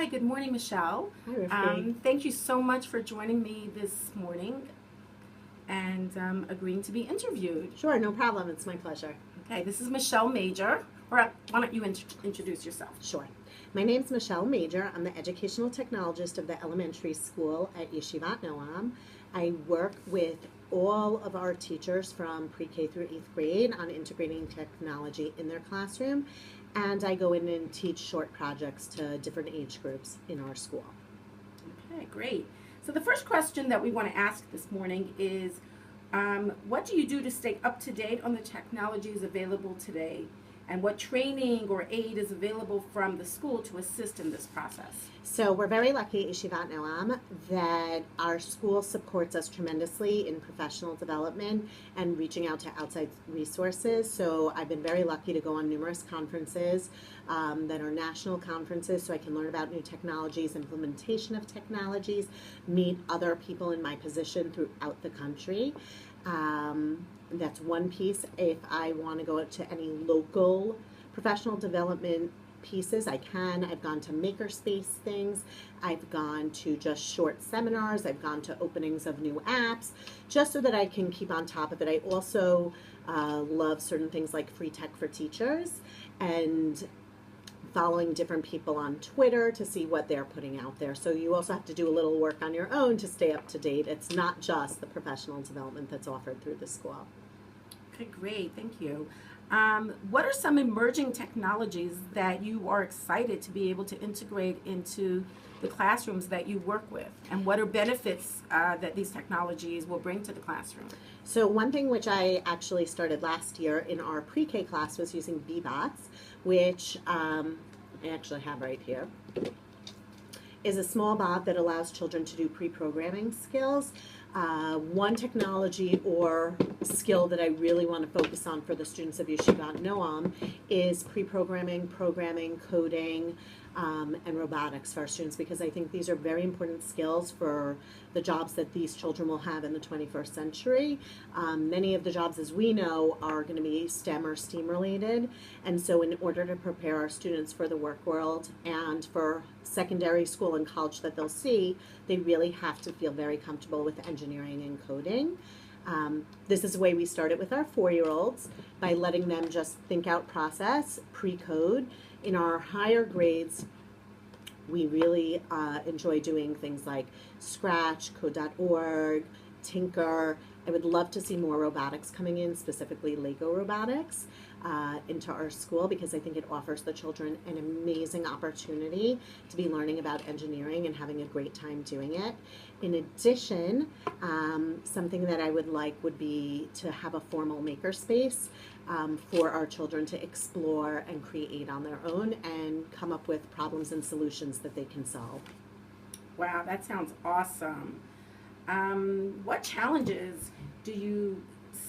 Hi, good morning, Michelle. Hi, Rifki. Thank you so much for joining me this morning and agreeing to be interviewed. Sure, no problem. It's my pleasure. Okay, this is Michelle Major. Why don't you introduce yourself? Sure. My name's Michelle Major. I'm the educational technologist of the elementary school at Yeshivat Noam. I work with all of our teachers from pre-K through 8th grade on integrating technology in their classroom, and I go in and teach short projects to different age groups in our school. Okay, great. So the first question that we want to ask this morning is, what do you do to stay up to date on the technologies available today? And what training or aid is available from the school to assist in this process? So we're very lucky at Yeshivat Noam that our school supports us tremendously in professional development and reaching out to outside resources. So I've been very lucky to go on numerous conferences that are national conferences so I can learn about new technologies, implementation of technologies, meet other people in my position throughout the country. That's one piece. If I want to go out to any local professional development pieces, I can. I've gone to makerspace things. I've gone to just short seminars. I've gone to openings of new apps, just so that I can keep on top of it. I also love certain things like Free Tech for Teachers and following different people on Twitter to see what they're putting out there. So you also have to do a little work on your own to stay up to date. It's not just the professional development that's offered through the school. Okay, great. Thank you. What are some emerging technologies that you are excited to be able to integrate into the classrooms that you work with? And what are benefits that these technologies will bring to the classroom? So one thing which I actually started last year in our pre-K class was using BBots, which I actually have right here, is a small bot that allows children to do pre-programming skills. One technology or skill that I really want to focus on for the students of Yeshivat Noam is pre-programming, programming, coding, and robotics for our students, because I think these are very important skills for the jobs that these children will have in the 21st century. Many of the jobs, as we know, are going to be STEM or STEAM related, and so in order to prepare our students for the work world and for secondary school and college that they'll see, they really have to feel very comfortable with engineering and coding. This is the way we started with our 4-year-olds, by letting them just think out process, pre-code. In our higher grades, we really enjoy doing things like Scratch, Code.org, Tinker. I would love to see more robotics coming in, specifically Lego robotics, into our school, because I think it offers the children an amazing opportunity to be learning about engineering and having a great time doing it. In addition, something that I would like would be to have a formal makerspace for our children to explore and create on their own and come up with problems and solutions that they can solve. Wow, that sounds awesome. What challenges do you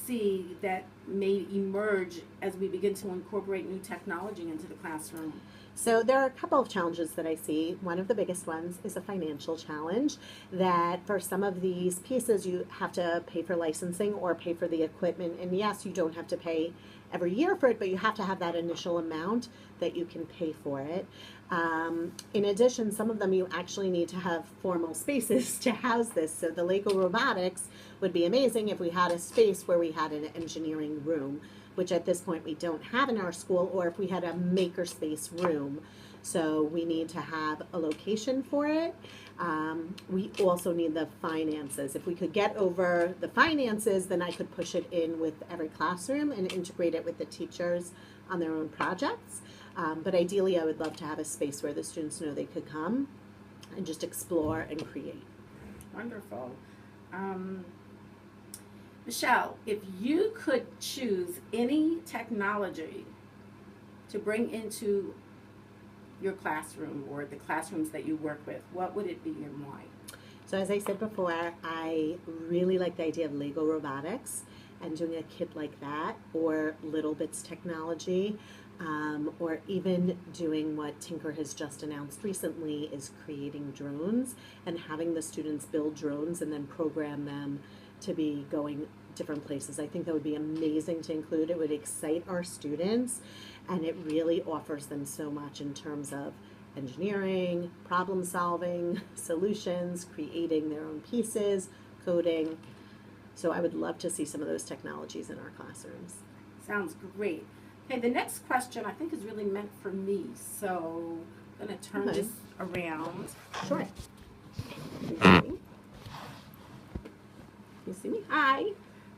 see that may emerge as we begin to incorporate new technology into the classroom? So there are a couple of challenges that I see. One of the biggest ones is a financial challenge, that for some of these pieces you have to pay for licensing or pay for the equipment. And yes, you don't have to pay every year for it, but you have to have that initial amount that you can pay for it. In addition, some of them you actually need to have formal spaces to house this. So the Lego robotics would be amazing if we had a space where we had an engineering room, which at this point we don't have in our school, or if we had a makerspace room. So we need to have a location for it. We also need the finances. If we could get over the finances, then I could push it in with every classroom and integrate it with the teachers on their own projects. But ideally, I would love to have a space where the students know they could come and just explore and create. Wonderful. Michelle, if you could choose any technology to bring into your classroom or the classrooms that you work with, what would it be and why? So as I said before, I really like the idea of Lego robotics and doing a kit like that, or Little Bits technology, or even doing what Tinker has just announced recently, is creating drones and having the students build drones and then program them to be going different places. I think that would be amazing to include. It would excite our students, and it really offers them so much in terms of engineering, problem solving, solutions, creating their own pieces, coding. So I would love to see some of those technologies in our classrooms. Sounds great. Okay, the next question I think is really meant for me, so I'm going to turn Okay. this around. Sure. You see me? Hi,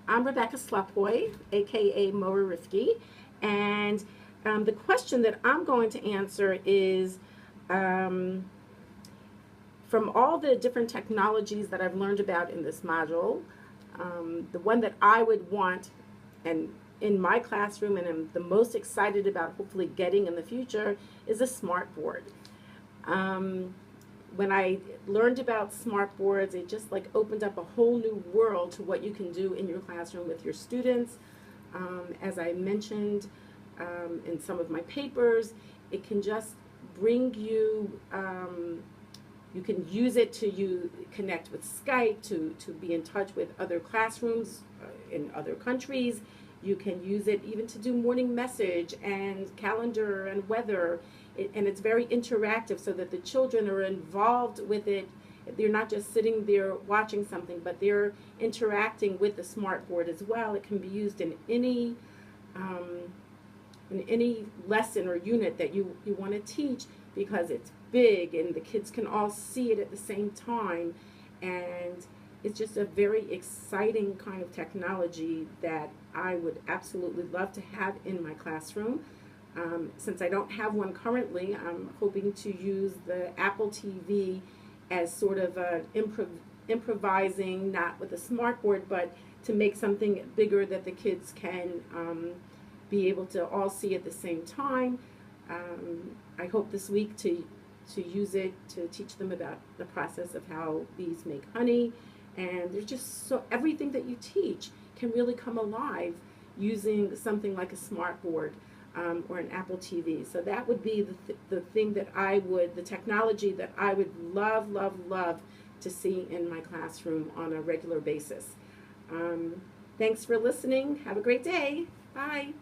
I'm Rebecca Slepoy, aka Moa Rifki, and the question that I'm going to answer is from all the different technologies that I've learned about in this module, the one that I would want and in my classroom and am the most excited about hopefully getting in the future is a smart board. When I learned about smart boards, it just like opened up a whole new world to what you can do in your classroom with your students. As I mentioned in some of my papers, it can just bring you, you can use it to connect with Skype, to be in touch with other classrooms in other countries. You can use it even to do morning message and calendar and weather. And it's very interactive so that the children are involved with it. They're not just sitting there watching something, but they're interacting with the smart board as well. It can be used in any lesson or unit that you want to teach because it's big and the kids can all see it at the same time. And it's just a very exciting kind of technology that I would absolutely love to have in my classroom. Since I don't have one currently, I'm hoping to use the Apple TV as sort of a improvising, not with a smart board, but to make something bigger that the kids can be able to all see at the same time. I hope this week to use it to teach them about the process of how bees make honey. And there's just so everything that you teach can really come alive using something like a smart board. Or an Apple TV. So that would be the thing that the technology that I would love, love, love to see in my classroom on a regular basis. Thanks for listening. Have a great day. Bye.